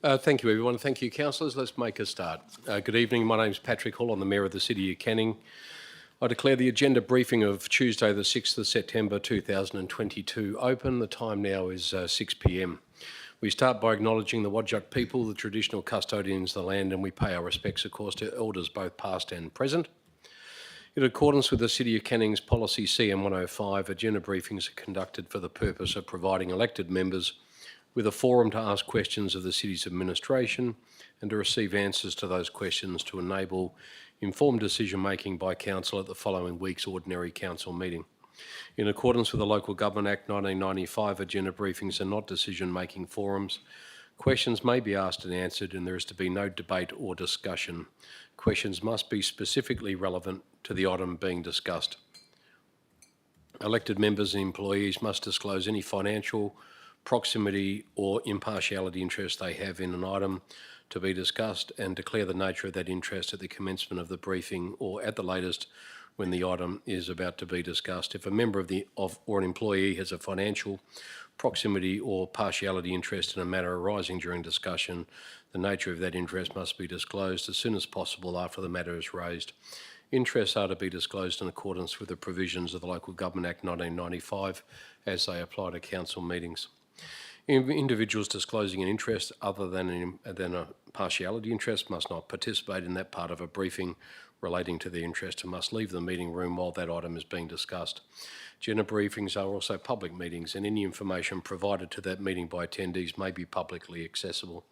Thank you, everyone. Thank you, councillors. Let's make a start. Good evening. My name is Patrick Hall. I'm the Mayor of the City of Canning. I declare the agenda briefing of Tuesday, the 6th of September 2022 open. The time now is 6 p.m. We start by acknowledging the Whadjuk people, the traditional custodians of the land, and we pay our respects, of course, to elders both past and present. In accordance with the City of Canning's policy CM 105, agenda briefings are conducted for the purpose of providing elected members with a forum to ask questions of the City's administration and to receive answers to those questions to enable informed decision-making by Council at the following week's ordinary Council meeting. In accordance with the Local Government Act 1995, agenda briefings are not decision-making forums. Questions may be asked and answered, and there is to be no debate or discussion. Questions must be specifically relevant to the item being discussed. Elected members and employees must disclose any financial, proximity or impartiality interest they have in an item to be discussed and declare the nature of that interest at the commencement of the briefing or at the latest when the item is about to be discussed. If a member or an employee has a financial, proximity or partiality interest in a matter arising during discussion, the nature of that interest must be disclosed as soon as possible after the matter is raised. Interests are to be disclosed in accordance with the provisions of the Local Government Act 1995 as they apply to council meetings. Individuals disclosing an interest other than a partiality interest must not participate in that part of a briefing relating to their interest and must leave the meeting room while that item is being discussed. Agenda briefings are also public meetings and any information provided to that meeting by attendees may be publicly accessible.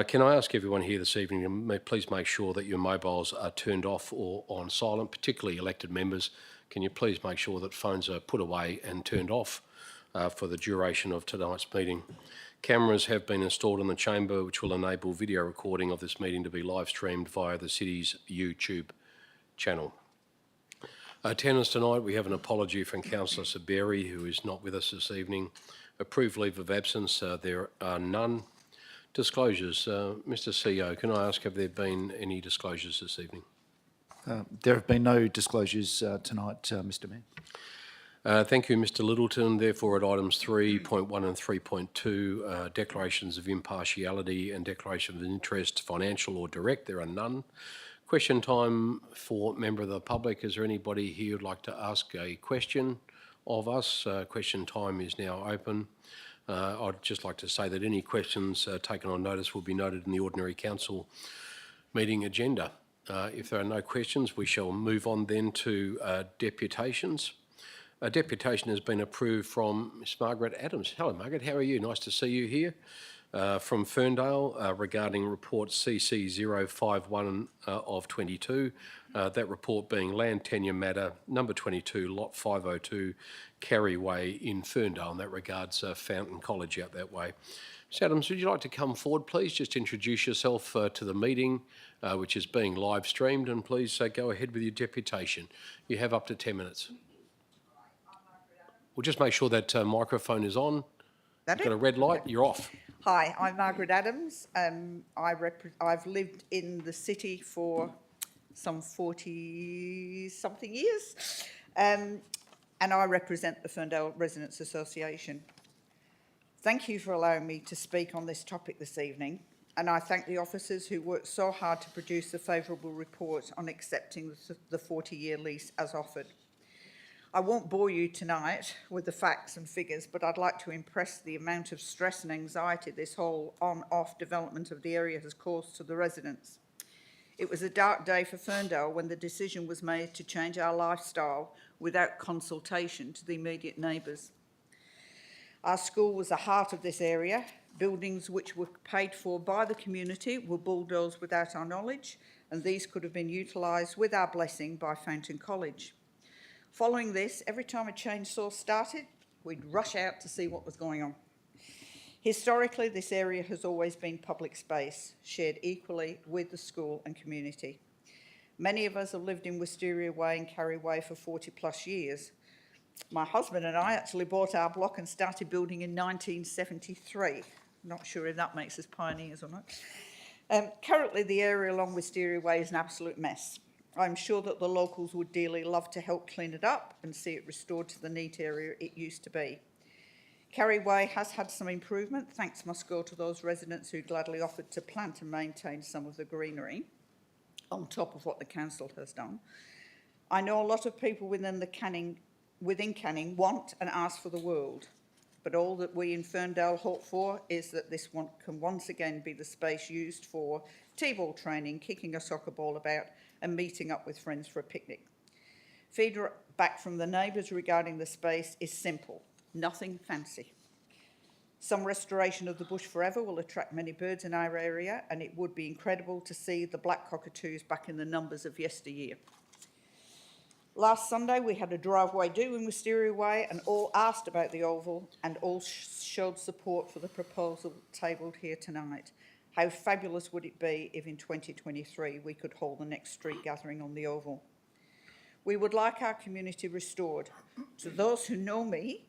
Can I ask everyone here this evening to please make sure that your mobiles are turned off or on silent, particularly elected members. Can you please make sure that phones are put away and turned off for the duration of tonight's meeting. Cameras have been installed in the chamber which will enable video recording of this meeting to be live streamed via the City's YouTube channel. Attendance tonight, we have an apology from Councillor Saberi, who is not with us this evening. Approved leave of absence, there are none. Disclosures, Mr CEO, can I ask, have there been any disclosures this evening? There have been no disclosures tonight, Mr Mayor. Thank you, Mr Littleton. Therefore, at items 3.1 and 3.2, declarations of impartiality and declaration of interest, financial or direct, there are none. Question time for member of the public. Is there anybody here who'd like to ask a question of us? Question time is now open. I'd just like to say that any questions taken on notice will be noted in the ordinary council meeting agenda. If there are no questions, we shall move on then to deputations. A deputation has been approved from Ms Margaret Adams. Hello Margaret, how are you? Nice to see you here. From Ferndale regarding report CC 051 of 22. That report being land tenure matter number 22, lot 502, Carey Way in Ferndale. And that regards Fountain College out that way. Ms Adams, would you like to come forward please? Just introduce yourself to the meeting which is being live streamed, and please go ahead with your deputation. You have up to 10 minutes. We'll just make sure that microphone is on. You've got a red light, you're off. Hi, I'm Margaret Adams. I've lived in the city for some 40-something years, and I represent the Ferndale Residents Association. Thank you for allowing me to speak on this topic this evening, and I thank the officers who worked so hard to produce a favourable report on accepting the 40-year lease as offered. I won't bore you tonight with the facts and figures, but I'd like to impress the amount of stress and anxiety this whole on-off development of the area has caused to the residents. It was a dark day for Ferndale when the decision was made to change our lifestyle without consultation to the immediate neighbours. Our school was the heart of this area. Buildings which were paid for by the community were bulldozed without our knowledge, and these could have been utilised with our blessing by Fountain College. Following this, every time a chainsaw started, we'd rush out to see what was going on. Historically, this area has always been public space, shared equally with the school and community. Many of us have lived in Wisteria Way and Carey Way for 40 plus years. My husband and I actually bought our block and started building in 1973. Not sure if that makes us pioneers or not. Currently, the area along Wisteria Way is an absolute mess. I'm sure that the locals would dearly love to help clean it up and see it restored to the neat area it used to be. Carry Way has had some improvement. Thanks must go to those residents who gladly offered to plant and maintain some of the greenery on top of what the council has done. I know a lot of people within Canning want and ask for the world, but all that we in Ferndale hope for is that this one can once again be the space used for T-ball training, kicking a soccer ball about and meeting up with friends for a picnic. Feedback from the neighbours regarding the space is simple, nothing fancy. Some restoration of the bush forever will attract many birds in our area, and it would be incredible to see the black cockatoos back in the numbers of yesteryear. Last Sunday, we had a driveway do in Wisteria Way, and all asked about the oval and all showed support for the proposal tabled here tonight. How fabulous would it be if in 2023 we could hold the next street gathering on the oval? We would like our community restored. To those who know me,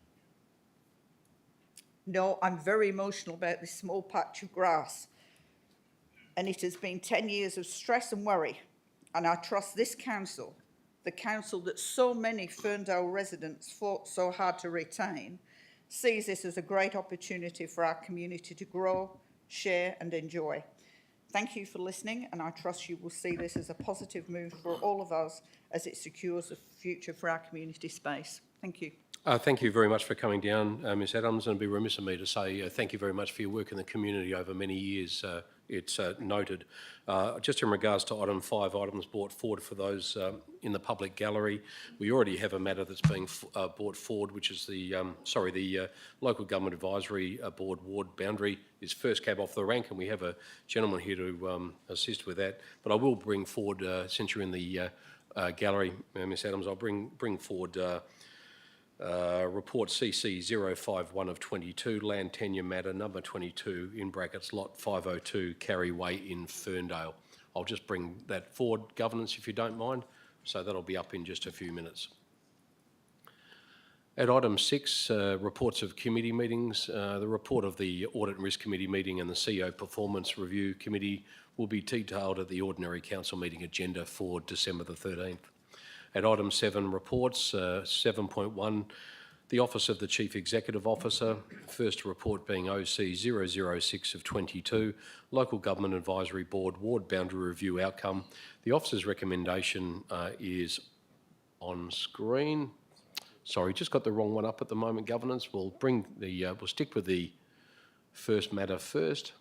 know I'm very emotional about this small patch of grass, and it has been 10 years of stress and worry, and I trust this council, the council that so many Ferndale residents fought so hard to retain, sees this as a great opportunity for our community to grow, share and enjoy. Thank you for listening, and I trust you will see this as a positive move for all of us as it secures a future for our community space. Thank you. Thank you very much for coming down, Ms Adams, and it'd be remiss of me to say thank you very much for your work in the community over many years. It's noted. Just in regards to item 5, items brought forward for those in the public gallery, we already have a matter that's being brought forward, which is the Local Government Advisory Board ward boundary is first cab off the rank, and we have a gentleman here to assist with that. But I will bring forward, since you're in the gallery, Ms Adams, I'll bring forward report CC 051 of 22, land tenure matter number 22 in brackets lot 502 Carry Way in Ferndale. I'll just bring that forward, governance, if you don't mind. So that'll be up in just a few minutes. At item 6, reports of committee meetings, the report of the Audit and Risk Committee meeting and the CEO Performance Review Committee will be detailed at the ordinary council meeting agenda for December the 13th. At item 7, reports, 7.1, the Office of the Chief Executive Officer, first report being OC 006 of 22, Local Government Advisory Board Ward Boundary Review Outcome. The Officer's recommendation is on screen. Sorry, just got the wrong one up at the moment, Governance. We'll stick with the first matter first.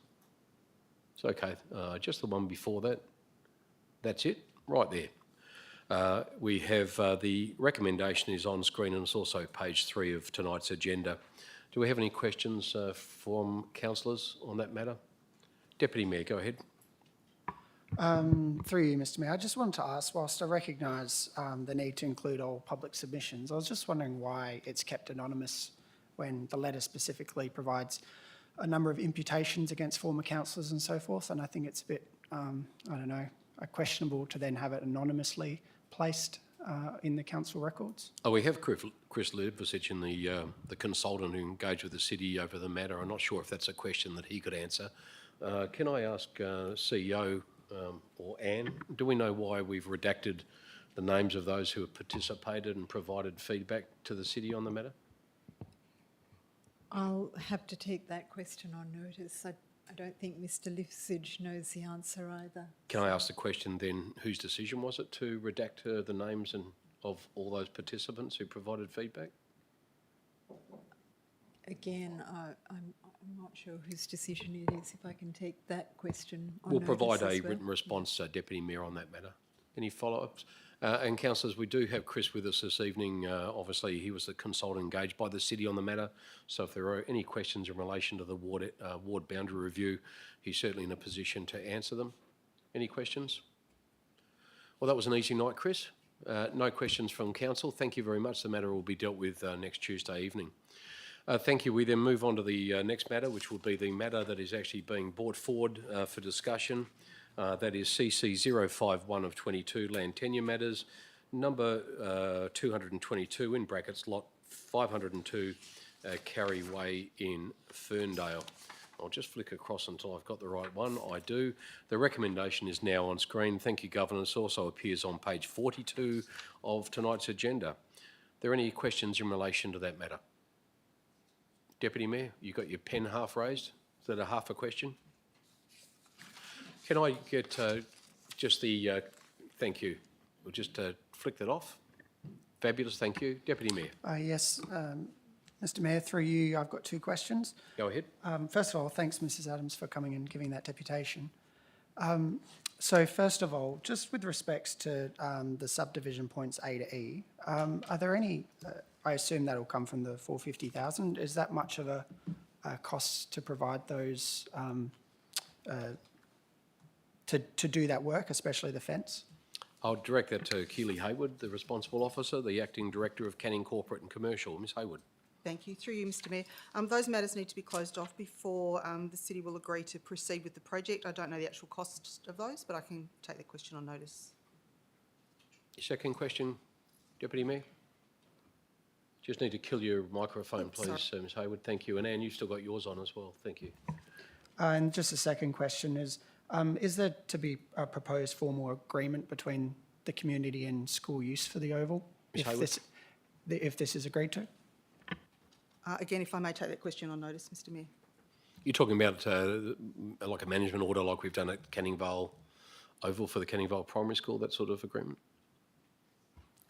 It's okay, just the one before that. That's it, right there. We have the recommendation is on screen, and it's also page 3 of tonight's agenda. Do we have any questions from councillors on that matter? Deputy Mayor, go ahead. Through you, Mr Mayor, I just wanted to ask, whilst I recognise the need to include all public submissions, I was just wondering why it's kept anonymous when the letter specifically provides a number of imputations against former councillors and so forth, and I think it's a bit, I don't know, questionable to then have it anonymously placed in the council records. Oh, we have Chris Liversidge in the consultant who engaged with the city over the matter. I'm not sure if that's a question that he could answer. Can I ask CEO or Anne, do we know why we've redacted the names of those who have participated and provided feedback to the city on the matter? I'll have to take that question on notice. I don't think Mr Liversidge knows the answer either. Can I ask the question then, whose decision was it to redact the names of all those participants who provided feedback? Again, I'm not sure whose decision it is, if I can take that question on We'll notice provide a as well. written response, Deputy Mayor, on that matter. Any follow-ups? And councillors, we do have Chris with us this evening. Obviously, he was the consultant engaged by the city on the matter. So if there are any questions in relation to the ward boundary review, he's certainly in a position to answer them. Any questions? Well, that was an easy night, Chris. No questions from council. Thank you very much. The matter will be dealt with next Tuesday evening. Thank you. We then move on to the next matter, which will be the matter that is actually being brought forward for discussion. That is CC 051 of 22, land tenure matters, number 222 in brackets, lot 502, Carry Way in Ferndale. I'll just flick across until I've got the right one. I do. The recommendation is now on screen. Thank you, Governance. Also appears on page 42 of tonight's agenda. Are there any questions in relation to that matter? Deputy Mayor, you got your pen half raised. Is that a half a question? Can I get just the, thank you. We'll just flick that off. Fabulous, thank you. Deputy Mayor, Yes, Mr Mayor, through you, I've got two questions. go ahead. First of all, thanks, Mrs Adams, for coming and giving that deputation. So first of all, just with respects to the subdivision points A to E, are there any, I assume that'll come from the 450,000, is that much of a cost to provide those, to do that work, especially the fence? I'll direct that to Keely Hayward, the responsible officer, the Acting Director of Canning Corporate and Commercial. Ms Hayward. Thank you. Through you, Mr Mayor. Those matters need to be closed off before the City will agree to proceed with the project. I don't know the actual cost of those, but I can take the question on notice. Your second question, Deputy Mayor? Just need to kill your microphone, Oops, sorry. please, Ms Hayward. Thank you. And Anne, you've still got yours on as well. Thank you. And just a second question is there to be a proposed formal agreement between the community and school use for the oval? Ms Hayward? If this is agreed to? Again, if I may take that question on notice, Mr Mayor. You're talking about like a management order like we've done at Canning Vale Oval for the Canning Vale Primary School, that sort of agreement?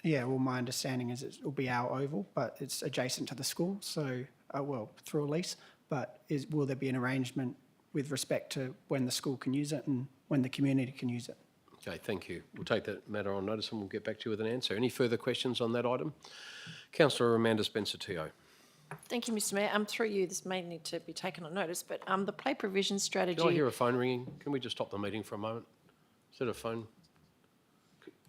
Yeah, well, my understanding is it will be our oval, but it's adjacent to the school, so, well, through a lease. But will there be an arrangement with respect to when the school can use it and when the community can use it? Okay, thank you. We'll take that matter on notice and we'll get back to you with an answer. Any further questions on that item? Councillor Amanda Spencer-Teo. Thank you, Mr Mayor. Through you, this may need to be taken on notice, but the play provision strategy... Can I hear a phone ringing? Can we just stop the meeting for a moment? Is that a phone?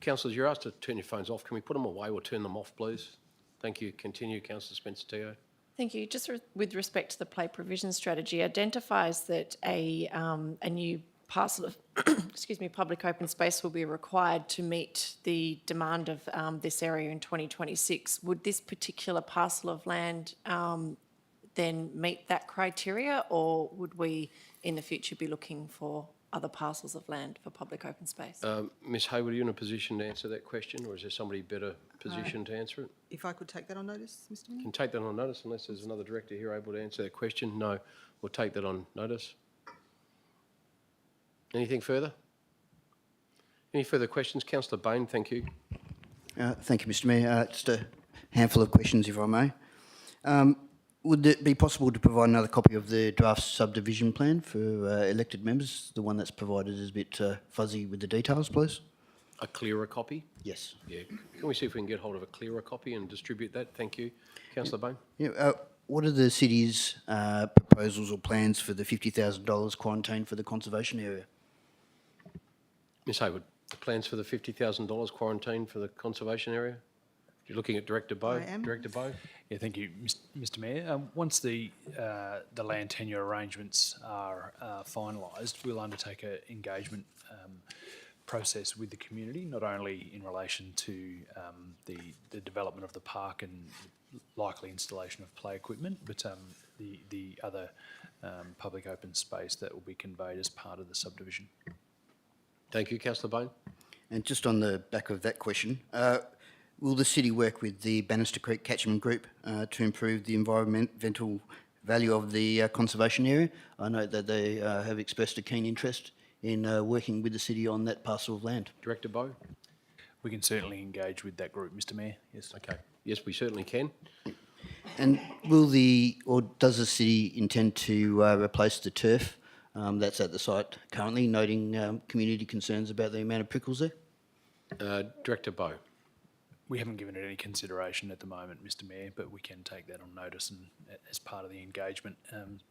Councillors, you're asked to turn your phones off. Can we put them away or turn them off, please? Thank you. Continue, Councillor Spencer-Teo. Thank you. Just with respect to the play provision strategy, identifies that a new parcel of public open space will be required to meet the demand of this area in 2026. Would this particular parcel of land then meet that criteria, or would we in the future be looking for other parcels of land for public open space? Ms Hayward, are you in a position to answer that question, or is there somebody better positioned to answer it? If I could take that on notice, Mr Mayor. Can take that on notice unless there's another director here able to answer that question. No, we'll take that on notice. Anything further? Any further questions? Councillor Bain, thank you. Thank you, Mr Mayor. Just a handful of questions, if I may. Would it be possible to provide another copy of the draft subdivision plan for elected members? The one that's provided is a bit fuzzy with the details, please. A clearer copy? Yes. Yeah. Can we see if we can get hold of a clearer copy and distribute that? Thank you. Councillor Bain? Yeah, what are the city's proposals or plans for the $50,000 quarantine for the conservation area? Ms Hayward, the plans for the $50,000 quarantine for the conservation area? You're looking at Director Bowe. I am. Director Bowe? Yeah, thank you, Mr Mayor. Once the land tenure arrangements are finalised, we'll undertake an engagement process with the community, not only in relation to the development of the park and likely installation of play equipment, but the other public open space that will be conveyed as part of the subdivision. Thank you. Councillor Bain? And just on the back of that question, will the city work with the Bannister Creek Catchment Group to improve the environmental value of the conservation area? I know that they have expressed a keen interest in working with the city on that parcel of land. Director Bowe? We can certainly engage with that group, Mr Mayor, yes. Okay. Yes, we certainly can. And does the city intend to replace the turf that's at the site currently, noting community concerns about the amount of prickles there? Director Bowe? We haven't given it any consideration at the moment, Mr Mayor, but we can take that on notice and as part of the engagement,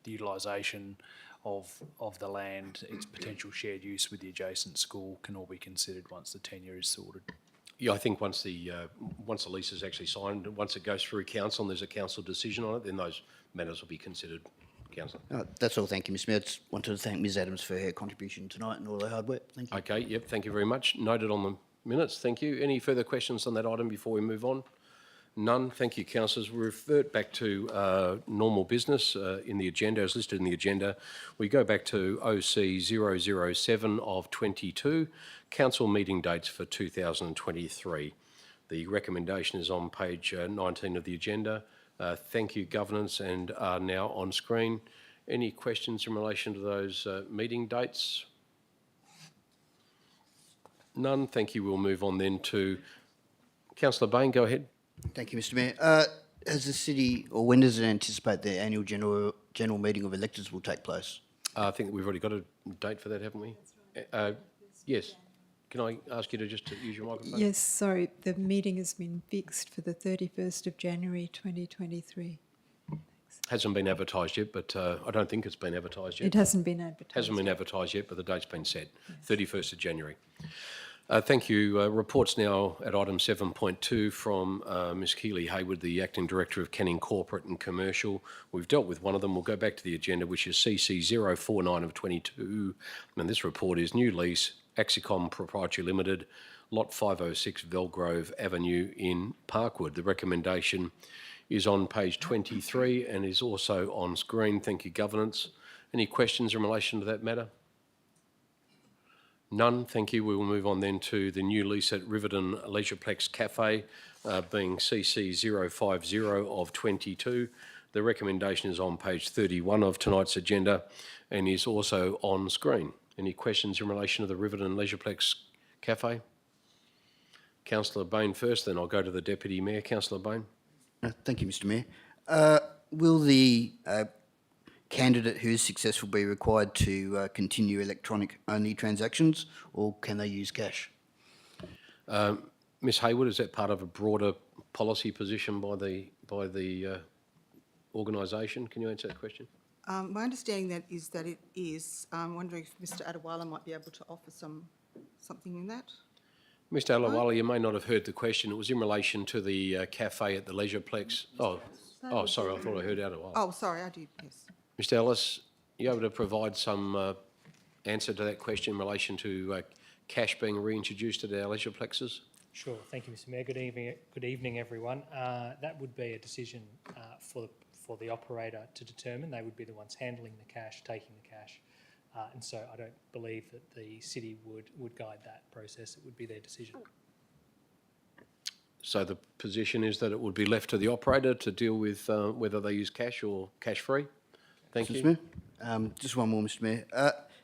the utilisation of the land, its potential shared use with the adjacent school can all be considered once the tenure is sorted. Yeah, I think once the lease is actually signed, once it goes through council and there's a council decision on it, then those matters will be considered. Councillor. That's all, thank you, Mr Mayor. I just wanted to thank Ms Adams for her contribution tonight and all her hard work. Thank you. Okay, yep, thank you very much. Noted on the minutes, thank you. Any further questions on that item before we move on? None. Thank you, councillors. We revert back to normal business in the agenda, as listed in the agenda. We go back to OC 007 of 22, council meeting dates for 2023. The recommendation is on page 19 of the agenda. Thank you, governance, and are now on screen. Any questions in relation to those meeting dates? None. Thank you. We'll move on then to Councillor Bain. Go ahead. Thank you, Mr Mayor. Has the city, or when does it anticipate the annual general meeting of electors will take place? I think we've already got a date for that, haven't we? Yes. Can I ask you to just use your microphone? Yes, sorry, the meeting has been fixed for the 31st of January 2023. Hasn't been advertised yet, but I don't think it's been advertised yet. It hasn't been advertised. Hasn't been advertised yet, but the date's been set, 31st of January. Thank you. Reports now at item 7.2 from Ms Keely Hayward, the Acting Director of Canning Corporate and Commercial. We've dealt with one of them. We'll go back to the agenda, which is CC 049 of 22. And this report is new lease, Axicom Proprietary Limited, Lot 506 Velgrove Avenue in Parkwood. The recommendation is on page 23 and is also on screen. Thank you, governance. Any questions in relation to that matter? None, thank you. We will move on then to the new lease at Riverton Leisureplex Cafe, being CC 050 of 22. The recommendation is on page 31 of tonight's agenda and is also on screen. Any questions in relation to the Riverton Leisureplex Cafe? Councillor Bain first, then I'll go to the Deputy Mayor. Councillor Bain. Thank you, Mr Mayor. Will the candidate who is successful be required to continue electronic-only transactions, or can they use cash? Ms Hayward, is that part of a broader policy position by the organisation? Can you answer that question? My understanding that it is. I'm wondering if Mr Adewale might be able to offer something in that. Mr Alawala, you may not have heard the question. It was in relation to the cafe at the Leisureplex. Oh, sorry, I thought I heard Adewale. Oh, sorry, I did, yes. Mr Ellis, are you able to provide some answer to that question in relation to cash being reintroduced at our Leisureplexes? Sure. Thank you, Mr Mayor. Good evening, everyone. That would be a decision for the operator to determine. They would be the ones handling the cash, taking the cash. And so I don't believe that the city would guide that process. It would be their decision. So the position is that it would be left to the operator to deal with whether they use cash or cash-free? Thank you. Mr Mayor. Just one more, Mr Mayor.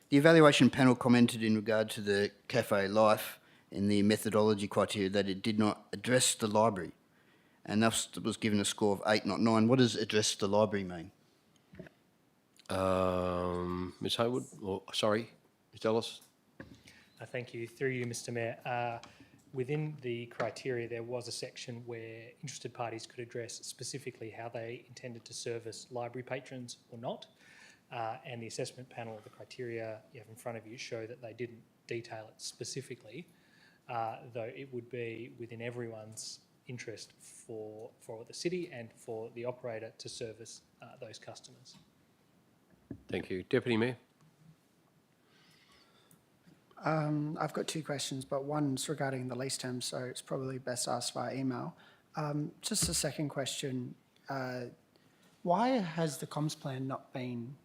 The evaluation panel commented in regard to the cafe life in the methodology criteria that it did not address the library, and thus was given a score of 8, not 9. What does address the library mean? Ms Hayward, or sorry, Mr Ellis? Thank you. Through you, Mr Mayor. Within the criteria, there was a section where interested parties could address specifically how they intended to service library patrons or not. And the assessment panel, the criteria you have in front of you, show that they didn't detail it specifically, though it would be within everyone's interest for the city and for the operator to service those customers. Thank you. Deputy Mayor? I've got two questions, but one's regarding the lease terms, so it's probably best asked via email. Just a second question. Why has the comms plan not been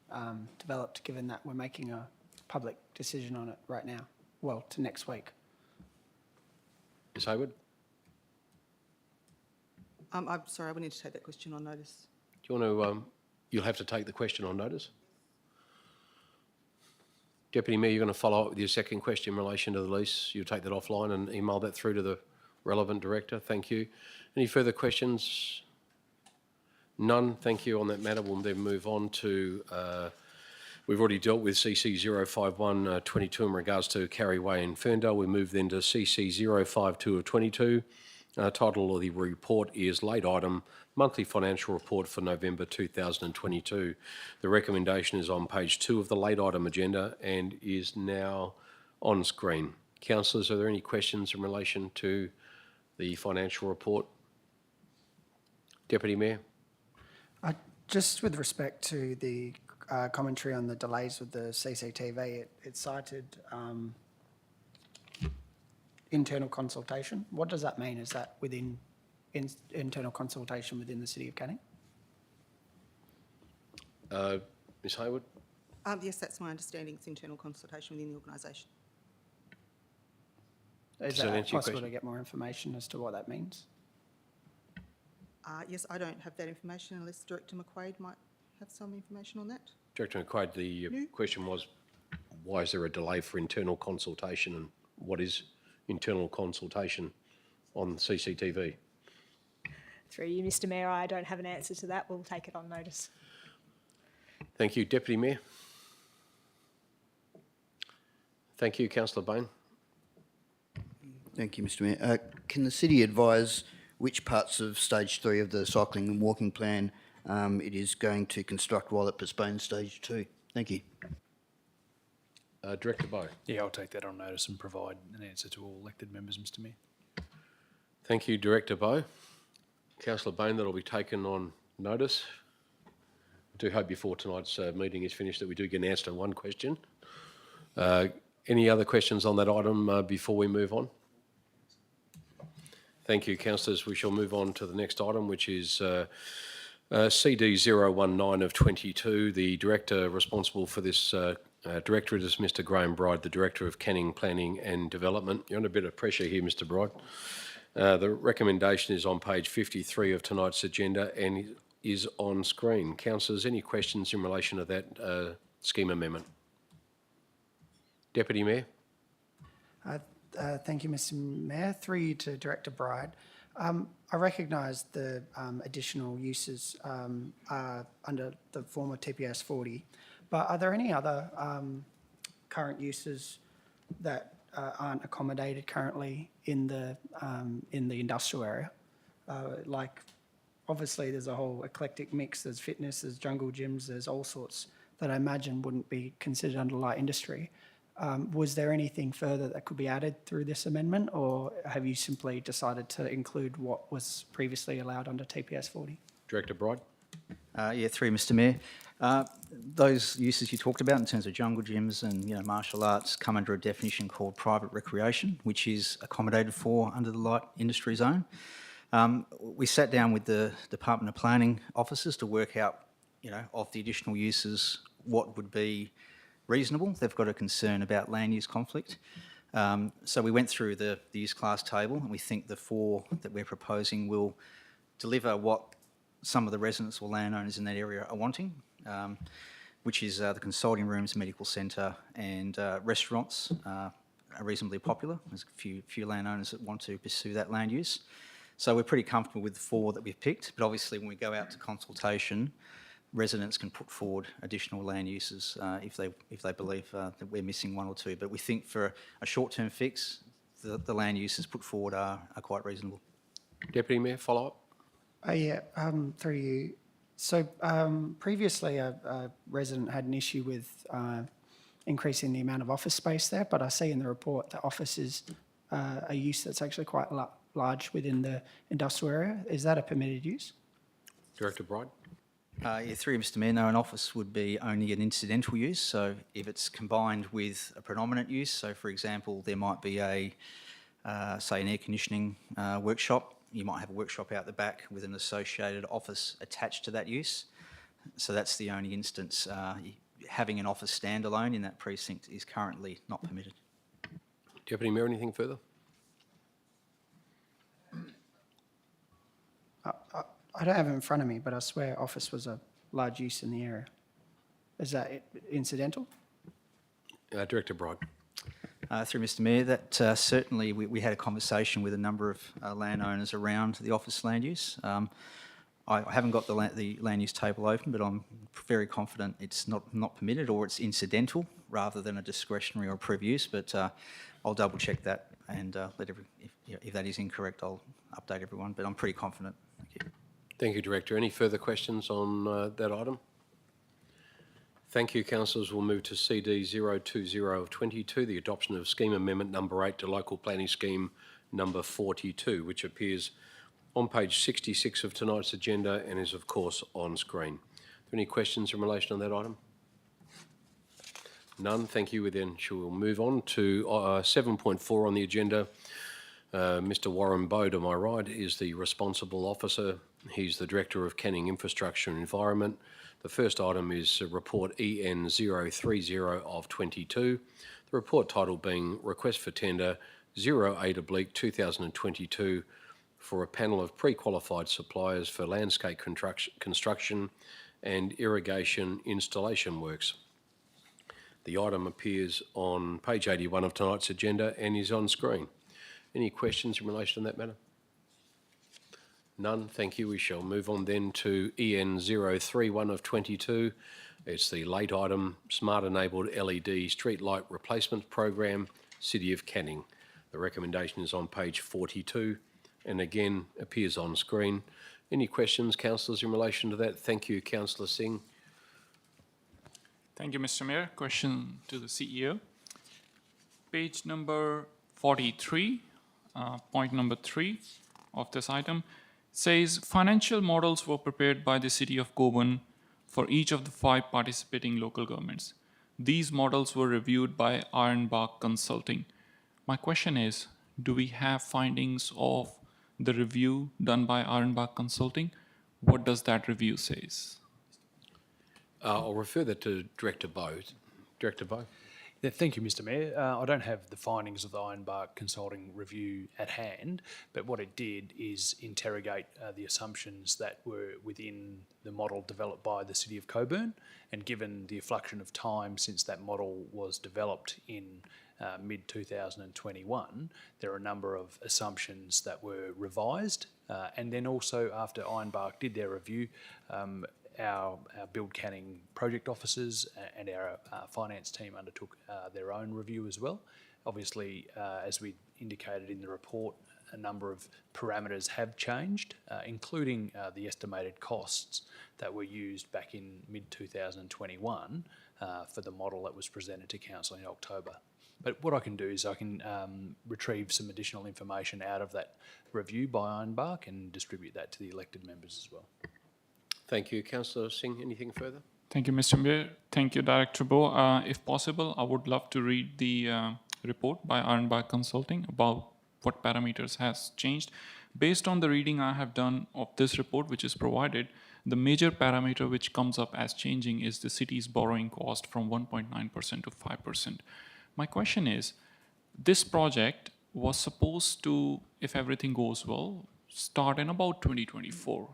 developed, given that we're making a public decision on it right now? Well, to next week. Ms Hayward? I'm sorry, I will need to take that question on notice. Do you want to, you'll have to take the question on notice. Deputy Mayor, you're going to follow up with your second question in relation to the lease. You'll take that offline and email that through to the relevant director. Thank you. Any further questions? None. Thank you on that matter. We'll then move on to, we've already dealt with CC 051 22 in regards to Carryway and Ferndale. We move then to CC 052 of 22. Title of the report is Late Item Monthly Financial Report for November 2022. The recommendation is on page 2 of the late item agenda and is now on screen. Councillors, are there any questions in relation to the financial report? Deputy Mayor? Just with respect to the commentary on the delays with the CCTV, it cited internal consultation. What does that mean? Is that within internal consultation within the City of Canning? Ms Hayward? Yes, that's my understanding. It's internal consultation within the organisation. Is Does that that answer your possible question? to get more information as to what that means? Yes, I don't have that information unless Director McQuaid might have some information on that. Director McQuaid, the question was, why is there a delay for internal consultation, and what is internal consultation on CCTV? Through you, Mr Mayor, I don't have an answer to that. We'll take it on notice. Thank you. Deputy Mayor? Thank you. Councillor Bain? Thank you, Mr Mayor. Can the city advise which parts of stage 3 of the cycling and walking plan it is going to construct while it postpones stage 2? Thank you. Director Bowe? Yeah, I'll take that on notice and provide an answer to all elected members, Mr Mayor. Thank you, Director Bowe. Councillor Bain, that'll be taken on notice. I do hope before tonight's meeting is finished that we do get an answer to one question. Any other questions on that item before we move on? Thank you, councillors. We shall move on to the next item, which is CD 019 of 22. The director responsible for this directorate is Mr Graham Bride, the Director of Canning Planning and Development. You're under a bit of pressure here, Mr Bride. The recommendation is on page 53 of tonight's agenda and is on screen. Councillors, any questions in relation to that scheme amendment? Deputy Mayor? Thank you, Mr Mayor. Through you to Director Bride. I recognise the additional uses are under the former TPS 40, but are there any other current uses that aren't accommodated currently in the industrial area? Like, obviously, there's a whole eclectic mix. There's fitness, there's jungle gyms, there's all sorts that I imagine wouldn't be considered under light industry. Was there anything further that could be added through this amendment, or have you simply decided to include what was previously allowed under TPS 40? Director Bride? Yeah, through Mr Mayor. Those uses you talked about in terms of jungle gyms and martial arts come under a definition called private recreation, which is accommodated for under the light industry zone. We sat down with the Department of Planning officers to work out, of the additional uses, what would be reasonable. They've got a concern about land use conflict. So we went through the use class table, and we think the 4 that we're proposing will deliver what some of the residents or landowners in that area are wanting, which is the consulting rooms, medical centre and restaurants are reasonably popular. There's a few landowners that want to pursue that land use. So we're pretty comfortable with the 4 that we've picked, but obviously when we go out to consultation, residents can put forward additional land uses if they believe that we're missing 1 or 2. But we think for a short-term fix, the land uses put forward are quite reasonable. Deputy Mayor, follow up? Through you. So previously a resident had an issue with increasing the amount of office space there, but I see in the report that office is a use that's actually quite large within the industrial area. Is that a permitted use? Director Bride? Yeah, through Mr Mayor, no, an office would be only an incidental use. So if it's combined with a predominant use, so for example, there might be say an air conditioning workshop. You might have a workshop out the back with an associated office attached to that use. So that's the only instance. Having an office standalone in that precinct is currently not permitted. Deputy Mayor, anything further? I don't have it in front of me, but I swear office was a large use in the area. Is that incidental? Director Bride? Through Mr Mayor, that certainly we had a conversation with a number of landowners around the office land use. I haven't got the land use table open, but I'm very confident it's not permitted or it's incidental rather than a discretionary or approved use. But I'll double check that and if that is incorrect, I'll update everyone. But I'm pretty confident. Thank you. Thank you, Director. Any further questions on that item? Thank you, councillors. We'll move to CD 020 of 22, the adoption of scheme amendment number 8 to local planning scheme number 42, which appears on page 66 of tonight's agenda and is, of course, on screen. Are there any questions in relation to that item? None. Thank you. We then shall move on to 7.4 on the agenda. Mr Warren Bowe, to my right, is the responsible officer. He's the Director of Canning Infrastructure and Environment. The first item is report EN 030 of 22. The report title being Request for Tender 08/2022 for a panel of pre-qualified suppliers for landscape construction and irrigation installation works. The item appears on page 81 of tonight's agenda and is on screen. Any questions in relation to that matter? None, thank you. We shall move on then to EN 031 of 22. It's the late item, Smart Enabled LED Street Light Replacement Program, City of Canning. The recommendation is on page 42 and again appears on screen. Any questions, councillors, in relation to that? Thank you, Councillor Singh. Thank you, Mr. Mayor. Question to the CEO. Page number 43, point number 3 of this item says financial models were prepared by the City of Coburn for each of the 5 participating local governments. These models were reviewed by Ironbark Consulting. My question is, do we have findings of the review done by Ironbark Consulting? What does that review say? I'll refer that to Director Bowe. Director Bowe. Yeah, thank you, Mr. Mayor. I don't have the findings of the Ironbark Consulting review at hand, but what it did is interrogate the assumptions that were within the model developed by the City of Coburn, and given the effluxion of time since that model was developed in mid-2021, there are a number of assumptions that were revised, and then also after Ironbark did their review, our Build Canning project officers and our finance team undertook their own review as well. Obviously, as we indicated in the report, a number of parameters have changed, including the estimated costs that were used back in mid-2021 for the model that was presented to Council in October. But what I can do is I can retrieve some additional information out of that review by Ironbark and distribute that to the elected members as well. Thank you. Councillor Singh, anything further? Thank you, Mr. Mayor. Thank you, Director Bowe. If possible, I would love to read the report by Ironbark Consulting about what parameters has changed. Based on the reading I have done of this report, which is provided, the major parameter which comes up as changing is the city's borrowing cost from 1.9% to 5%. My question is, this project was supposed to, if everything goes well, start in about 2024.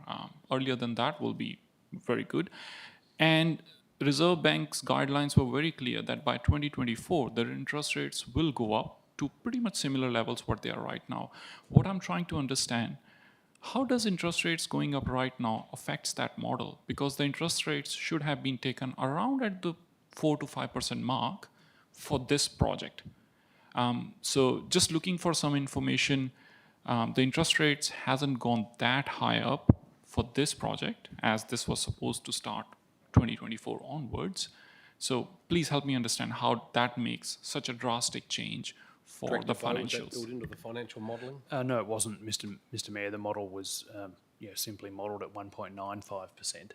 Earlier than that will be very good. And Reserve Bank's guidelines were very clear that by 2024, the interest rates will go up to pretty much similar levels what they are right now. What I'm trying to understand, how does interest rates going up right now affects that model? Because the interest rates should have been taken around at the 4 to 5% mark for this project. So just looking for some information, the interest rates hasn't gone that high up for this project as this was supposed to start 2024 onwards. So please help me understand how that makes such a drastic change for Director the Bowe, was that financials. built into the financial modelling? No, it wasn't, Mr. Mayor. The model was simply modelled at 1.95%.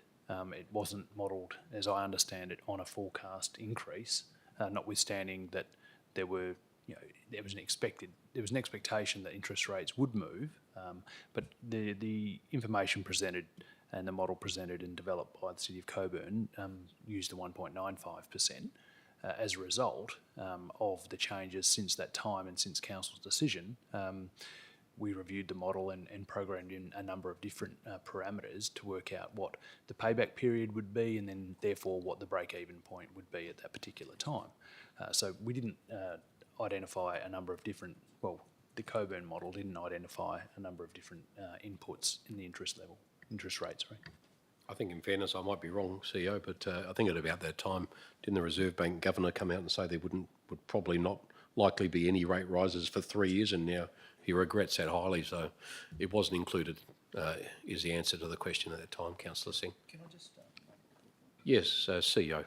It wasn't modelled, as I understand it, on a forecast increase, notwithstanding that there was an expectation that interest rates would move, but the information presented and the model presented and developed by the City of Coburn used the 1.95%. As a result of the changes since that time and since Council's decision, we reviewed the model and programmed in a number of different parameters to work out what the payback period would be and then therefore what the break-even point would be at that particular time. So we didn't identify a number of different, the Coburn model didn't identify a number of different inputs in the interest rates, sorry. I think in fairness, I might be wrong, CEO, but I think at about that time, didn't the Reserve Bank Governor come out and say there would probably not likely be any rate rises for 3 years, and now he regrets that highly, so it wasn't included, is the answer to the question at that time, Councillor Singh. Can I just... Yes, CEO.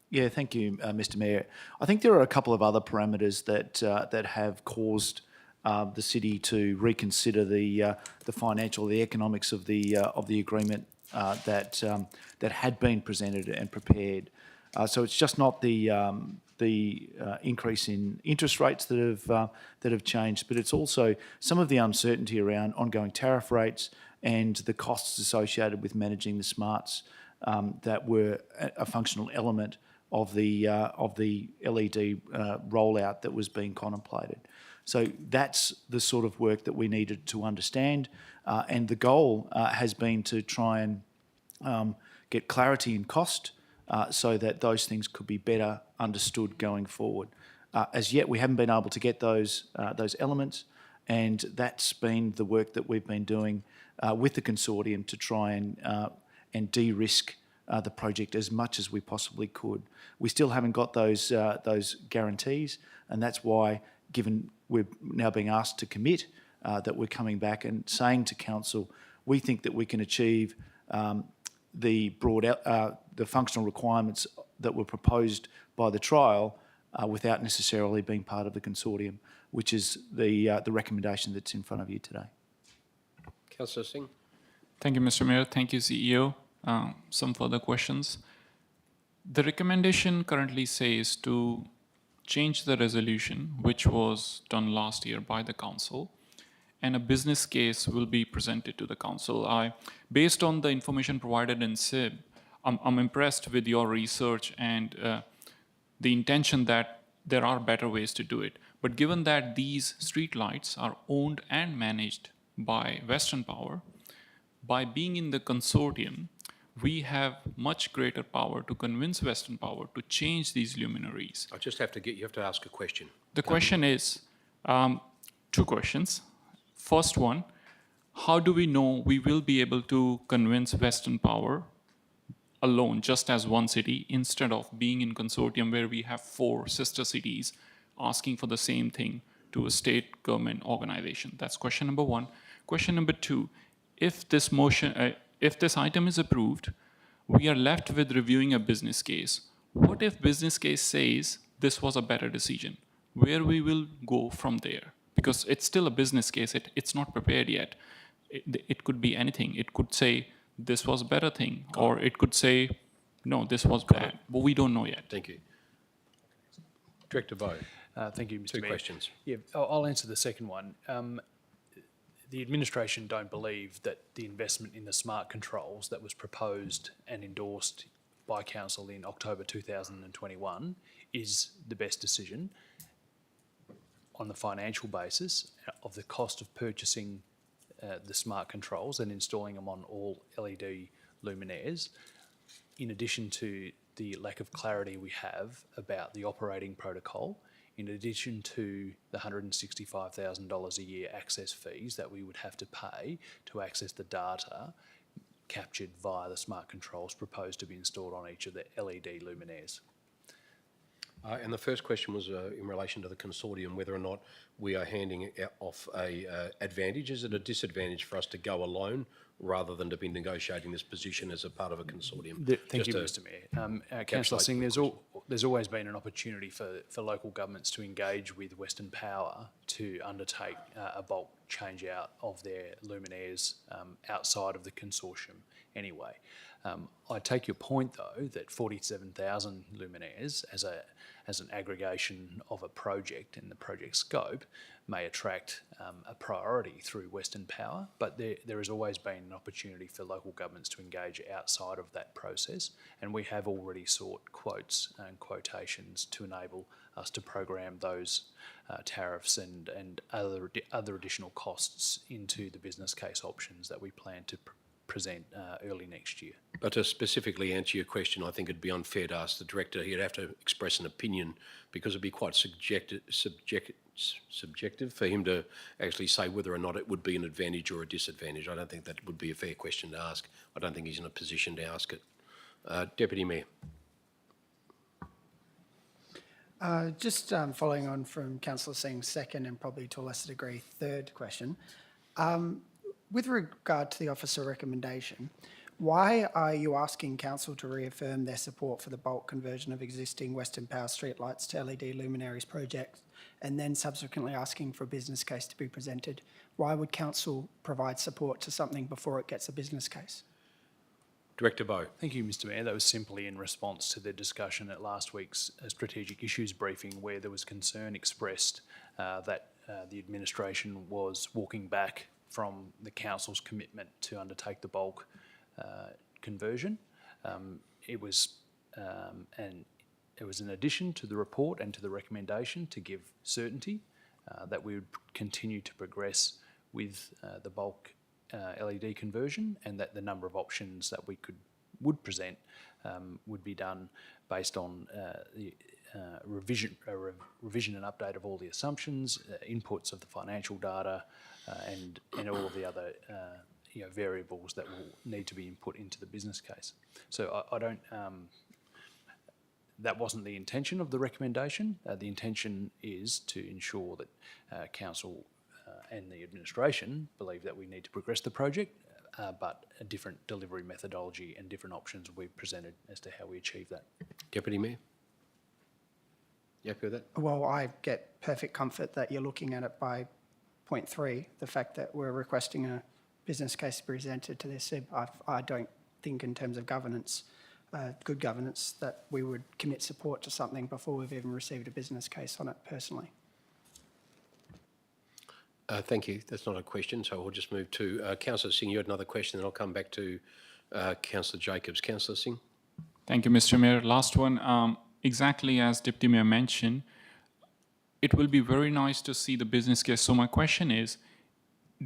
Yeah, thank you, Mr. Mayor. I think there are a couple of other parameters that have caused the city to reconsider the financial, the economics of the agreement that had been presented and prepared. So it's just not the increase in interest rates that have changed, but it's also some of the uncertainty around ongoing tariff rates and the costs associated with managing the smarts that were a functional element of the LED rollout that was being contemplated. So that's the sort of work that we needed to understand, and the goal has been to try and get clarity in cost so that those things could be better understood going forward. As yet, we haven't been able to get those elements, and that's been the work that we've been doing with the consortium to try and de-risk the project as much as we possibly could. We still haven't got those guarantees, and that's why, given we're now being asked to commit, that we're coming back and saying to council, we think that we can achieve the functional requirements that were proposed by the trial without necessarily being part of the consortium, which is the recommendation that's in front of you today. Councillor Singh. Thank you, Mr. Mayor. Thank you, CEO. Some further questions. The recommendation currently says to change the resolution, which was done last year by the council, and a business case will be presented to the council. Based on the information provided in SIB, I'm impressed with your research and the intention that there are better ways to do it. But given that these streetlights are owned and managed by Western Power, by being in the consortium, we have much greater power to convince Western Power to change these luminaries. I just have to you have to ask a question. The question is, two questions. First one, how do we know we will be able to convince Western Power alone, just as one city, instead of being in consortium where we have 4 sister cities asking for the same thing to a state government organization? That's question number 1. Question number 2, if this motion, if this item is approved, we are left with reviewing a business case. What if business case says this was a better decision? Where we will go from there? Because it's still a business case, it's not prepared yet. It could be anything. It could say this was a better thing, or it could say, no, this was bad, but we don't know yet. Thank you. Director Bowe. Thank you, Mr. Two Mayor. questions. Yeah, I'll answer the second one. The administration don't believe that the investment in the smart controls that was proposed and endorsed by council in October 2021 is the best decision on the financial basis of the cost of purchasing the smart controls and installing them on all LED luminaires, in addition to the lack of clarity we have about the operating protocol, in addition to the $165,000 a year access fees that we would have to pay to access the data captured via the smart controls proposed to be installed on each of the LED luminaires. And the first question was in relation to the consortium, whether or not we are handing off a advantage. Is it a disadvantage for us to go alone rather than to be negotiating this position as a part of a consortium? Thank you, Mr. Mayor. Councillor Singh, there's always been an opportunity for local governments to engage with Western Power to undertake a bulk change out of their luminaires outside of the consortium anyway. I take your point, though, that 47,000 luminaires as an aggregation of a project and the project scope may attract a priority through Western Power, but there has always been an opportunity for local governments to engage outside of that process, and we have already sought quotes and quotations to enable us to program those tariffs and other additional costs into the business case options that we plan to present early next year. But to specifically answer your question, I think it'd be unfair to ask the director. He'd have to express an opinion, because it'd be quite subjective for him to actually say whether or not it would be an advantage or a disadvantage. I don't think that would be a fair question to ask. I don't think he's in a position to ask it. Deputy Mayor. Just following on from Councillor Singh's second and probably to a lesser degree third question. With regard to the officer recommendation, why are you asking council to reaffirm their support for the bulk conversion of existing Western Power streetlights to LED luminaries projects, and then subsequently asking for a business case to be presented? Why would council provide support to something before it gets a business case? Director Bowe. Thank you, Mr. Mayor. That was simply in response to the discussion at last week's strategic issues briefing, where there was concern expressed that the administration was walking back from the council's commitment to undertake the bulk conversion. It was in addition to the report and to the recommendation to give certainty that we would continue to progress with the bulk LED conversion, and that the number of options that we would present would be done based on the revision and update of all the assumptions, inputs of the financial data, and all of the other variables that will need to be input into the business case. So I don't. That wasn't the intention of the recommendation. The intention is to ensure that council and the administration believe that we need to progress the project, but a different delivery methodology and different options will be presented as to how we achieve that. Deputy Mayor? You happy with that? Well, I get perfect comfort that you're looking at it by point 3, the fact that we're requesting a business case presented to this SIB. I don't think in terms of governance, good governance, that we would commit support to something before we've even received a business case on it personally. Thank you. That's not a question, so we'll just move to Councillor Singh. You had another question, then I'll come back to Councillor Jacobs. Councillor Singh. Thank you, Mr. Mayor. Last one. Exactly as Deputy Mayor mentioned, it will be very nice to see the business case. So my question is,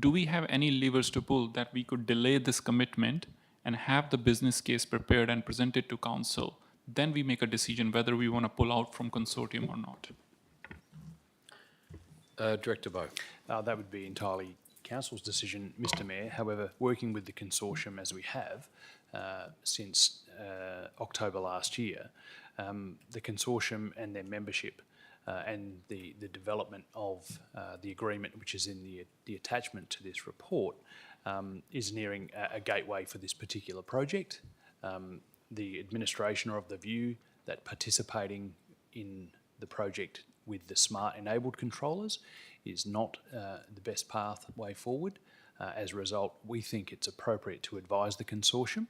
do we have any levers to pull that we could delay this commitment and have the business case prepared and presented to council? Then we make a decision whether we want to pull out from consortium or not. Director Bowe. That would be entirely council's decision, Mr. Mayor. However, working with the consortium as we have since October last year, the consortium and their membership and the development of the agreement, which is in the attachment to this report, is nearing a gateway for this particular project. The administration are of the view that participating in the project with the smart enabled controllers is not the best pathway forward. As a result, we think it's appropriate to advise the consortium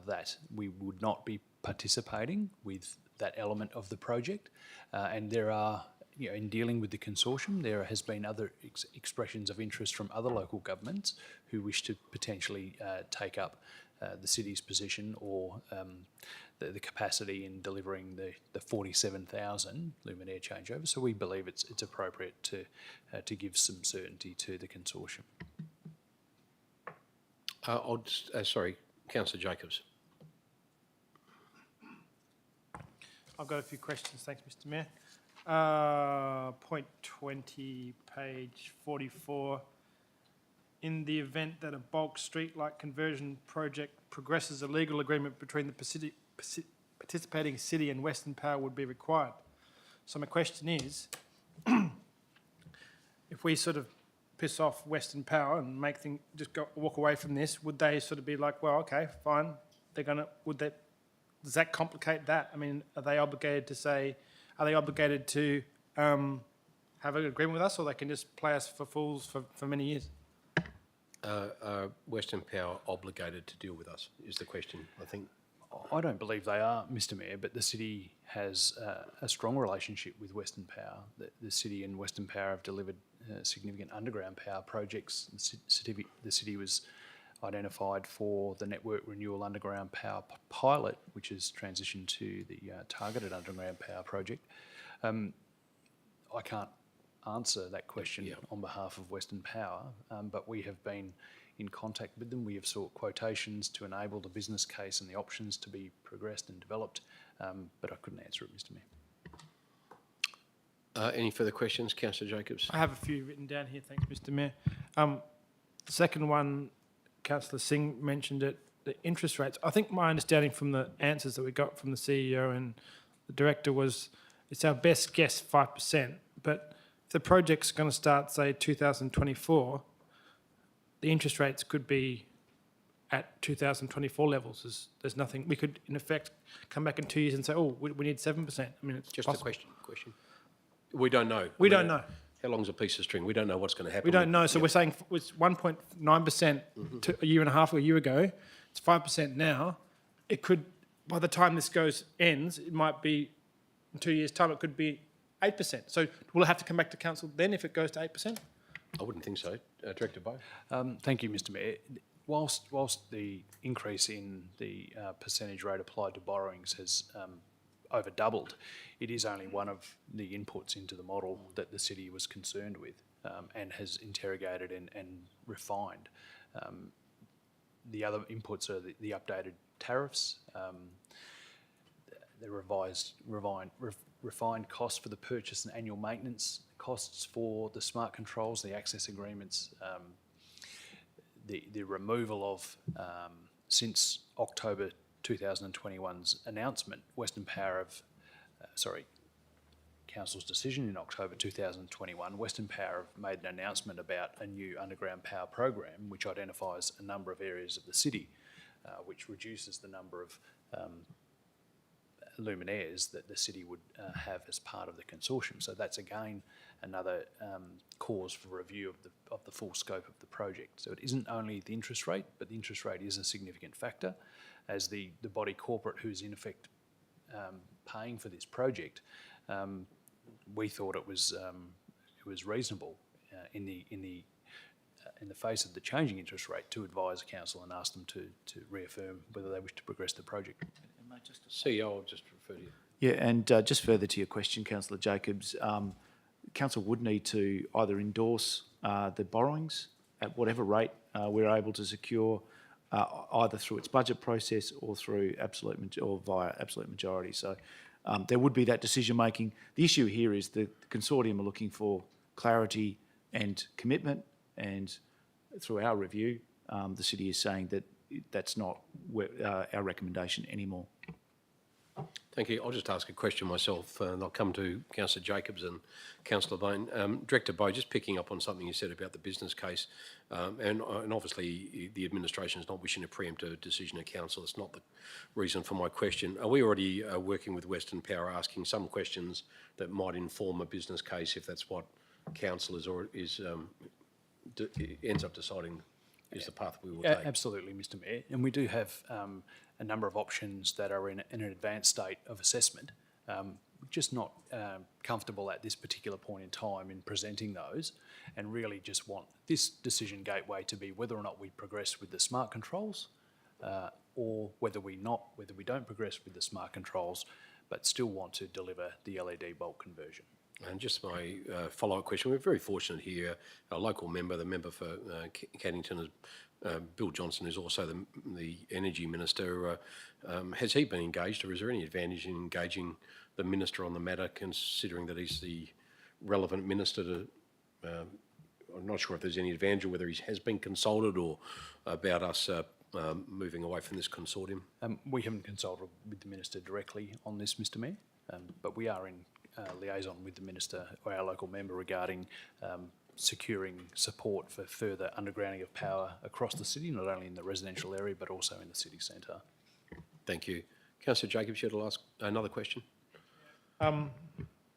that we would not be participating with that element of the project. And there are, in dealing with the consortium, there has been other expressions of interest from other local governments who wish to potentially take up the city's position or the capacity in delivering the 47,000 luminaire changeover. So we believe it's appropriate to give some certainty to the consortium. Sorry, Councillor Jacobs. I've got a few questions. Thanks, Mr. Mayor. Point 20, page 44. In the event that a bulk streetlight conversion project progresses, a legal agreement between the participating city and Western Power would be required. So my question is, if we sort of piss off Western Power and make things walk away from this, would they sort of be like, well, okay, fine, does that complicate that? I mean, are they obligated to have an agreement with us, or they can just play us for fools for many years? Western Power obligated to deal with us is the question, I think. I don't believe they are, Mr. Mayor, but the city has a strong relationship with Western Power. The city and Western Power have delivered significant underground power projects. The city was identified for the Network Renewal Underground Power Pilot, which has transitioned to the Targeted Underground Power Project. I can't answer that question on behalf of Western Power, but we have been in contact with them. We have sought quotations to enable the business case and the options to be progressed and developed, but I couldn't answer it, Mr. Mayor. Any further questions, Councillor Jacobs? I have a few written down here, thanks, Mr. Mayor. The second one, Councillor Singh mentioned it, the interest rates. I think my understanding from the answers that we got from the CEO and the director was it's our best guess 5%, but if the project's going to start, say, 2024, the interest rates could be at 2024 levels. There's nothing, we could, in effect, come back in 2 years and say, oh, we need 7%. I mean, it's just possible. a question. We don't know. We don't know. How long's a piece of string? We don't know what's going to happen. We don't know. So we're saying it's 1.9% a year and a half or a year ago. It's 5% now. It could, by the time this ends, it might be, in 2 years' time, it could be 8%. So will it have to come back to council then if it goes to 8%? I wouldn't think so. Director Bowe. Thank you, Mr. Mayor. Whilst the increase in the percentage rate applied to borrowings has over doubled. It is only one of the inputs into the model that the city was concerned with and has interrogated and refined. The other inputs are the updated tariffs, the refined cost for the purchase and annual maintenance costs for the smart controls, the access agreements, the removal of, since October 2021's announcement, Council's decision in October 2021, Western Power have made an announcement about a new underground power program which identifies a number of areas of the city, which reduces the number of luminaires that the city would have as part of the consortium. So that's again another cause for review of the full scope of the project. So it isn't only the interest rate, but the interest rate is a significant factor, as the body corporate who's in effect paying for this project. We thought it was reasonable in the face of the changing interest rate to advise the council and ask them to reaffirm whether they wish to progress the project. CEO, I'll just refer to you. Yeah, and just further to your question, Councillor Jacobs, council would need to either endorse the borrowings at whatever rate we're able to secure, either through its budget process or through via absolute majority. So there would be that decision making. The issue here is the consortium are looking for clarity and commitment, and through our review, the city is saying that that's not our recommendation anymore. Thank you. I'll just ask a question myself, and I'll come to Councillor Jacobs and Councillor Bain. Director Bowe, just picking up on something you said about the business case, and obviously the administration is not wishing to preempt a decision of council. It's not the reason for my question. Are we already working with Western Power, asking some questions that might inform a business case, if that's what council ends up deciding is the path we will take? Absolutely, Mr Mayor. And we do have a number of options that are in an advanced state of assessment. Just not comfortable at this particular point in time in presenting those, and really just want this decision gateway to be whether or not we progress with the smart controls or whether we don't progress with the smart controls but still want to deliver the LED bulk conversion. And just my follow-up question, we're very fortunate here, our local member, the member for Caddington, Bill Johnson, is also the Energy Minister. Has he been engaged, or is there any advantage in engaging the Minister on the matter, considering that he's the relevant Minister to... I'm not sure if there's any advantage, or whether he has been consulted or about us moving away from this consortium? We haven't consulted with the Minister directly on this, Mr Mayor, but we are in liaison with the Minister or our local member regarding securing support for further undergrounding of power across the city, not only in the residential area but also in the city centre. Thank you. Councillor Jacobs, you had to ask another question? I'll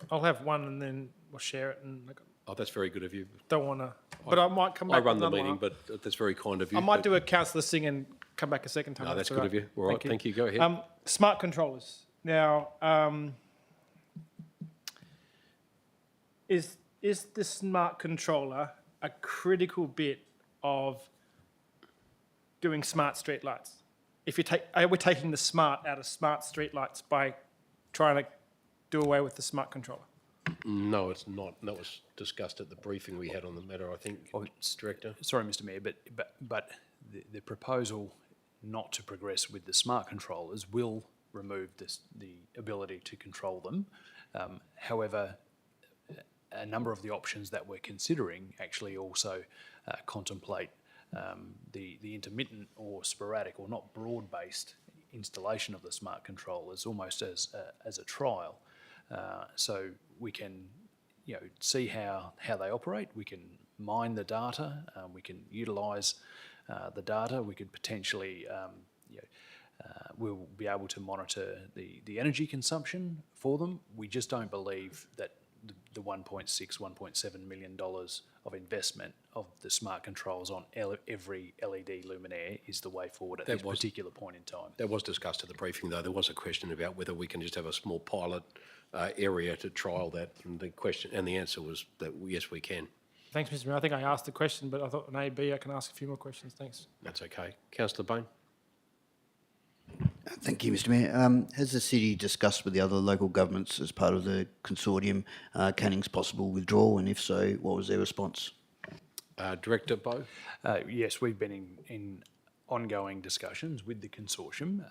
have one and then we'll share it. And Oh, that's very good of you. don't want to, but I might come back. I run with the another meeting, one. but that's very kind of you. I might but- do a councillor Singh and come back a second time. No, that's all good of you. All right, thank you. Go ahead. Smart controllers. Now, is the smart controller a critical bit of doing smart street lights? Are we taking the smart out of smart street lights by trying to do away with the smart controller? No, it's not. That was discussed at the briefing we had on the matter, I think, Director. Sorry, Mr Mayor, but the proposal not to progress with the smart controllers will remove the ability to control them. However, a number of the options that we're considering actually also contemplate the intermittent or sporadic or not broad-based installation of the smart controllers, almost as a trial. So we can, see how they operate. We can mine the data. We can utilise the data. We could potentially, we'll be able to monitor the energy consumption for them. We just don't believe that the $1.6, $1.7 million of investment of the smart controls on every LED luminaire is the way forward at this particular point in time. That was discussed at the briefing, though. There was a question about whether we can just have a small pilot area to trial that, and the answer was that yes, we can. Thanks, Mr Mayor. I think I asked the question, but I thought on A, B, I can ask a few more questions. Thanks. That's okay. Councillor Bain. Thank you, Mr Mayor. Has the city discussed with the other local governments as part of the consortium Canning's possible withdrawal, and if so, what was their response? Director Bo? Yes, we've been in ongoing discussions with the consortium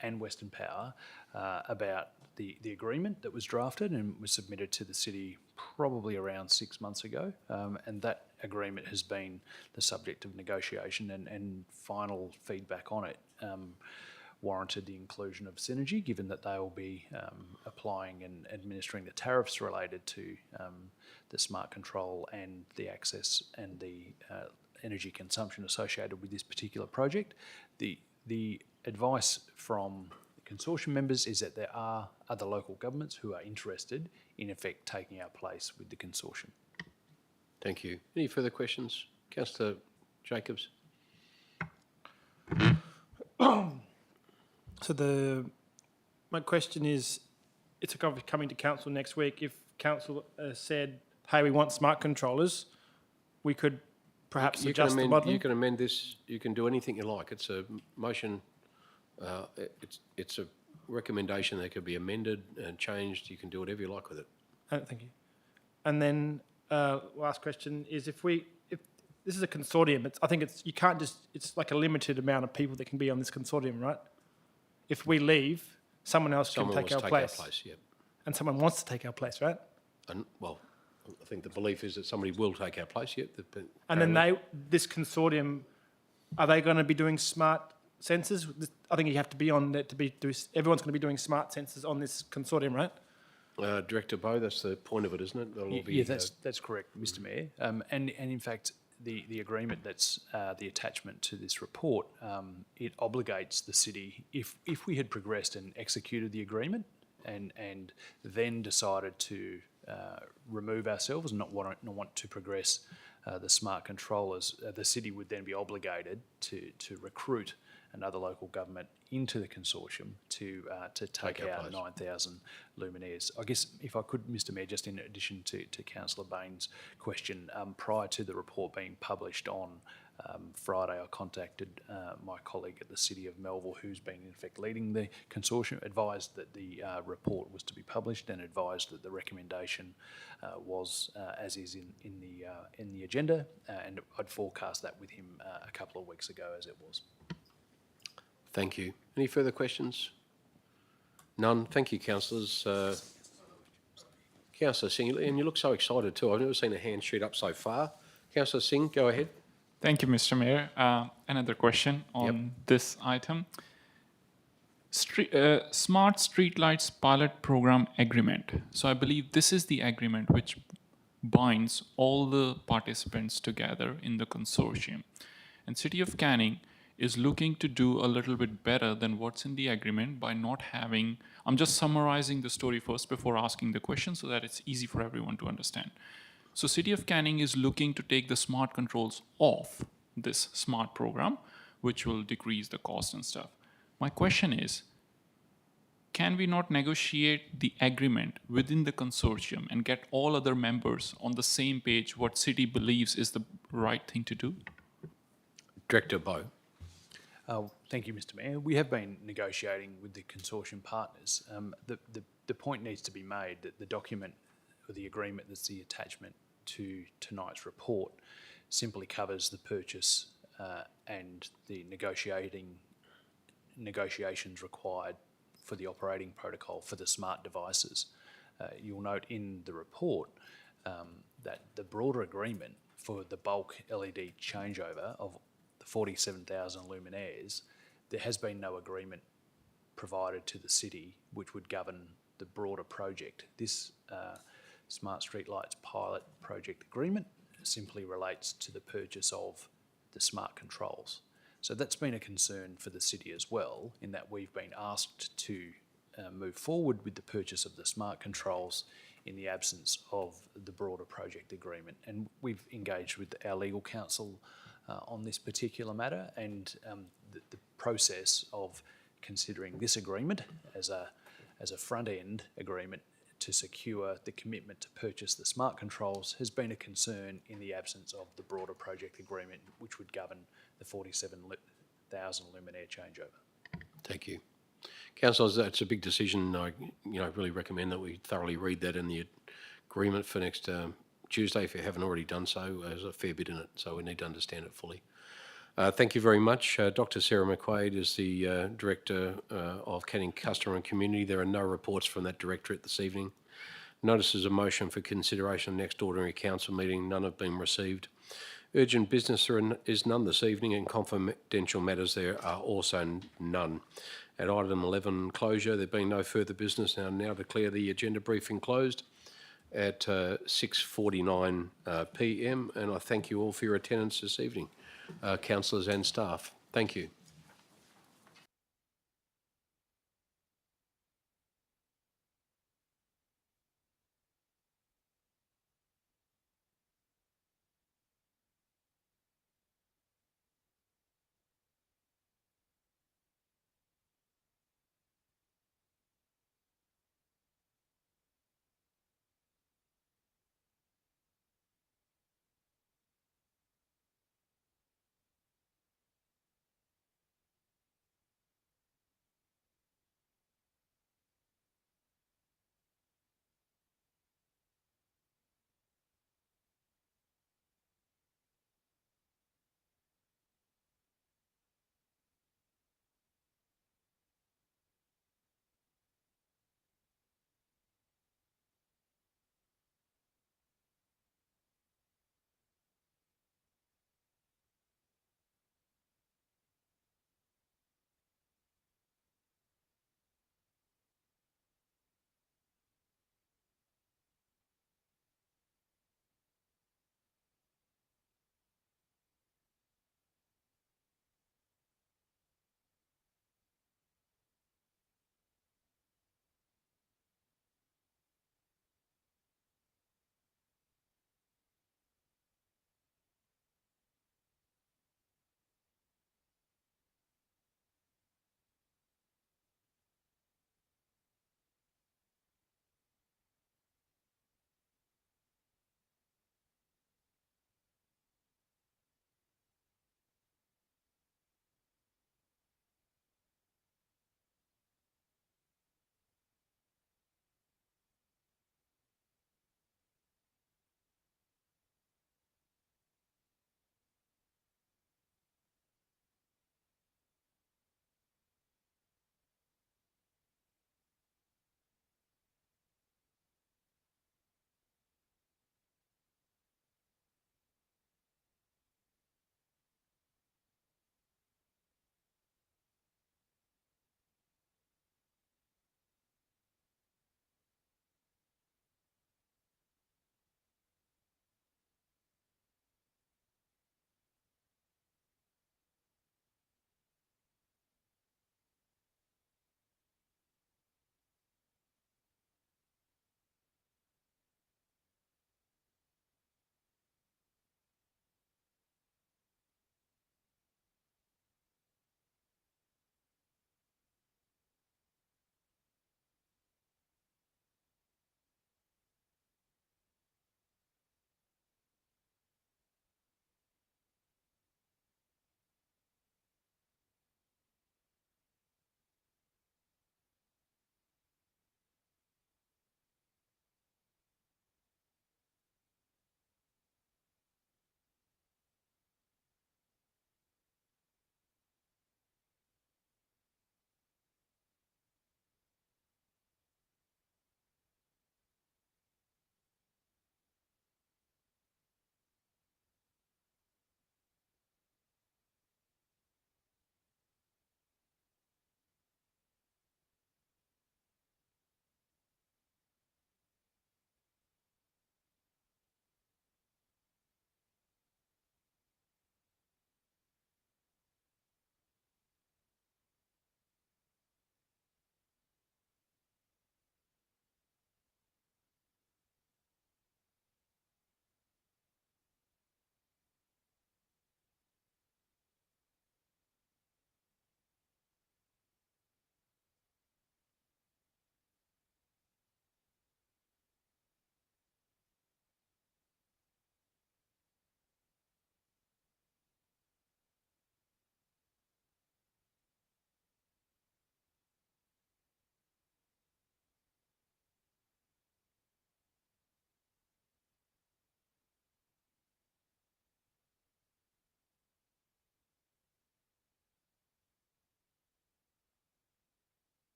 and Western Power about the agreement that was drafted and was submitted to the city probably around 6 months ago. And that agreement has been the subject of negotiation, and final feedback on it warranted the inclusion of Synergy, given that they will be applying and administering the tariffs related to the smart control and the access and the energy consumption associated with this particular project. The advice from the consortium members is that there are other local governments who are interested in effect taking our place with the consortium. Thank you. Any further questions? Councillor Jacobs? So my question is, it's coming to council next week. If council said, hey, we want smart controllers, we could perhaps adjust the modelling? You can amend this, you can do anything you like. It's a motion, it's a recommendation that could be amended and changed. You can do whatever you like with it. Thank you. And then last question is, if this is a consortium, I think you can't just, it's like a limited amount of people that can be on this consortium, right? If we leave, someone else can take our place. Yep. And someone wants to take our place, right? And, well, I think the belief is that somebody will take our place, yep. And then this consortium, are they going to be doing smart sensors? I think you have to be on there everyone's going to be doing smart sensors on this consortium, right? Director Bo, that's the point of it, isn't it? They'll all be, Yeah, that's correct, Mr Mayor. And in fact, the agreement that's the attachment to this report, it obligates the city, if we had progressed and executed the agreement and then decided to remove ourselves and not want to progress the smart controllers, the city would then be obligated to recruit another local government into the consortium to take out 9,000 luminaires. I guess if I could, Mr Mayor, just in addition to Councillor Bain's question, prior to the report being published on Friday, I contacted my colleague at the City of Melville, who's been in fact leading the consortium, advised that the report was to be published and advised that the recommendation was as is in the agenda, and I'd forecast that with him a couple of weeks ago as it was. Thank you. Any further questions? None. Thank you, councillors. Councillor Singh, and you look so excited too. I've never seen a hand shoot up so far. Councillor Singh, go ahead. Thank you, Mr. Mayor. Another question on this item. Smart Streetlights Pilot Program Agreement. So I believe this is the agreement which binds all the participants together in the consortium. And City of Canning is looking to do a little bit better than what's in the agreement by not having, I'm just summarizing the story first before asking the question so that it's easy for everyone to understand. So City of Canning is looking to take the smart controls off this smart program, which will decrease the cost and stuff. My question is, can we not negotiate the agreement within the consortium and get all other members on the same page what city believes is the right thing to do? Director Bo. Thank you, Mr Mayor. We have been negotiating with the consortium partners. The point needs to be made that the document or the agreement that's the attachment to tonight's report simply covers the purchase and the negotiations required for the operating protocol for the smart devices. You'll note in the report that the broader agreement for the bulk LED changeover of the 47,000 luminaires, there has been no agreement provided to the city which would govern the broader project. This Smart Streetlights Pilot Project Agreement simply relates to the purchase of the smart controls. So that's been a concern for the city as well, in that we've been asked to move forward with the purchase of the smart controls in the absence of the broader project agreement. And we've engaged with our legal counsel on this particular matter, and the process of considering this agreement as a front-end agreement to secure the commitment to purchase the smart controls has been a concern in the absence of the broader project agreement, which would govern the 47,000 luminaire changeover. Thank you. Councillors, it's a big decision. I really recommend that we thoroughly read that in the agreement for next Tuesday, if you haven't already done so. There's a fair bit in it, so we need to understand it fully. Thank you very much. Dr. Sarah McQuaid is the Director of Canning Customer and Community. There are no reports from that directorate this evening. Notices of motion for consideration next ordinary council meeting. None have been received. Urgent business there is none this evening, and confidential matters there are also none. At item 11, closure, there being no further business, now declare the agenda briefing closed at 6:49 p.m. And I thank you all for your attendance this evening, councillors and staff. Thank you.